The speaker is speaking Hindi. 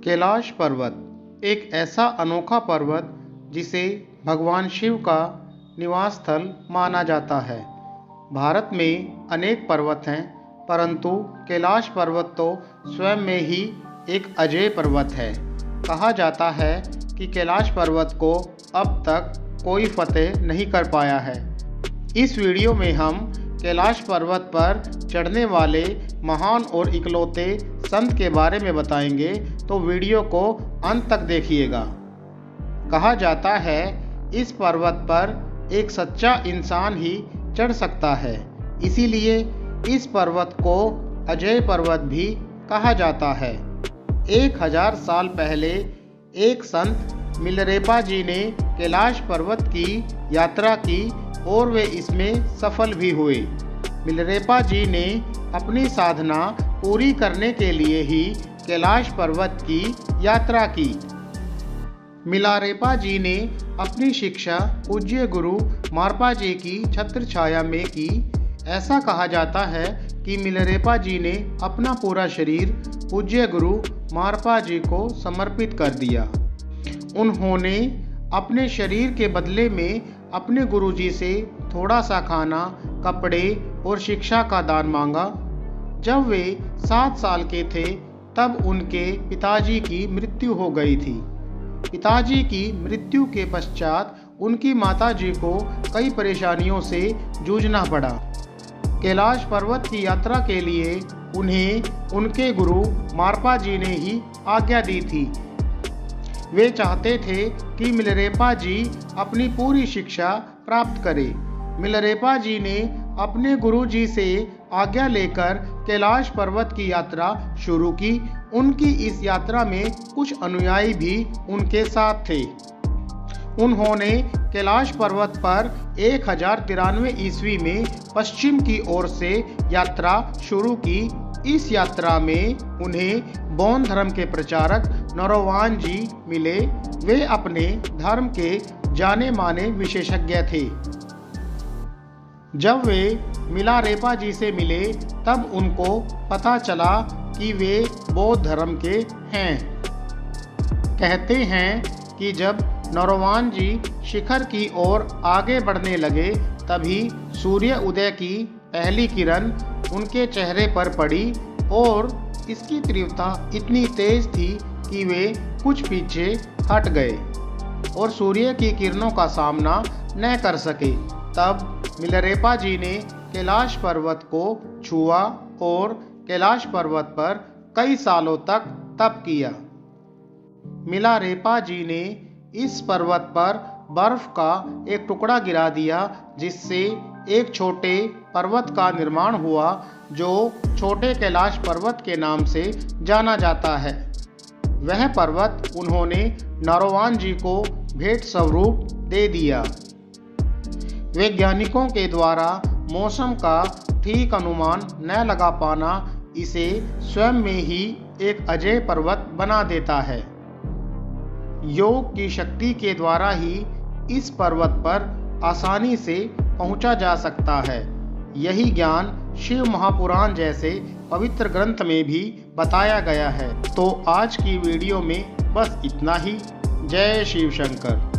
कैलाश पर्वत एक ऐसा अनोखा पर्वत जिसे भगवान शिव का निवास स्थल माना जाता है। भारत में अनेक पर्वत हैं, परंतु कैलाश पर्वत तो स्वयं में ही एक अजेय पर्वत है। कहा जाता है कि कैलाश पर्वत को अब तक कोई फतेह नहीं कर पाया है। इस वीडियो में हम कैलाश पर्वत पर चढ़ने वाले महान और इकलौते संत के बारे में बताएंगे, तो वीडियो को अंत तक देखिएगा। कहा जाता है इस पर्वत पर एक सच्चा इंसान ही चढ़ सकता है, इसीलिए इस पर्वत को अजेय पर्वत भी कहा जाता है। 1000 साल पहले एक संत मिलरेपा जी ने कैलाश पर्वत की यात्रा की और वे इसमें सफल भी हुए। मिलरेपा जी ने अपनी साधना पूरी करने के लिए ही कैलाश पर्वत की यात्रा की। मिलारेपा जी ने अपनी शिक्षा पूज्य गुरु मारपा जी की छत्र छाया में की। ऐसा कहा जाता है कि मिलरेपा जी ने अपना पूरा शरीर पूज्य गुरु मारपा जी को समर्पित कर दिया। उन्होंने अपने शरीर के बदले में अपने गुरुजी से थोड़ा सा खाना, कपड़े और शिक्षा का दान मांगा। जब वे 7 साल के थे तब उनके पिताजी की मृत्यु हो गई थी। पिताजी की मृत्यु के पश्चात उनकी माताजी को कई परेशानियों से जूझना पड़ा। कैलाश पर्वत की यात्रा के लिए उन्हें उनके गुरु मारपा जी ने ही आज्ञा दी थी। वे चाहते थे कि मिलरेपा जी अपनी पूरी शिक्षा प्राप्त करें। मिलरेपा जी ने अपने गुरु जी से आज्ञा लेकर कैलाश पर्वत की यात्रा शुरू की। उनकी इस यात्रा में कुछ अनुयायी भी उनके साथ थे। उन्होंने कैलाश पर्वत पर 1093 ईस्वी में पश्चिम की ओर से यात्रा शुरू की। इस यात्रा में उन्हें बौद्ध धर्म के प्रचारक नरोवान जी मिले। वे अपने धर्म के जाने माने विशेषज्ञ थे। जब वे मिलारेपा जी से मिले तब उनको पता चला कि वे बौद्ध धर्म के हैं। कहते हैं कि जब नरोवान जी शिखर की ओर आगे बढ़ने लगे तभी सूर्य उदय की पहली किरण उनके चेहरे पर पड़ी और इसकी तीव्रता इतनी तेज थी कि वे कुछ पीछे हट गए और सूर्य की किरणों का सामना न कर सके। तब मिलरेपा जी ने कैलाश पर्वत को छुआ और कैलाश पर्वत पर कई सालों तक तप किया। मिलरेपा जी ने इस पर्वत पर बर्फ का एक टुकड़ा गिरा दिया, जिससे एक छोटे पर्वत का निर्माण हुआ जो छोटे कैलाश पर्वत के नाम से जाना जाता है। वह पर्वत उन्होंने नरोवान जी को भेंट स्वरूप दे दिया। वैज्ञानिकों के द्वारा मौसम का ठीक अनुमान न लगा पाना इसे स्वयं में ही एक अजेय पर्वत बना देता है। योग की शक्ति के द्वारा ही इस पर्वत पर आसानी से पहुंचा जा सकता है। यही ज्ञान शिव महापुराण जैसे पवित्र ग्रंथ में भी बताया गया है। तो आज की वीडियो में बस इतना ही। जय शिव शंकर।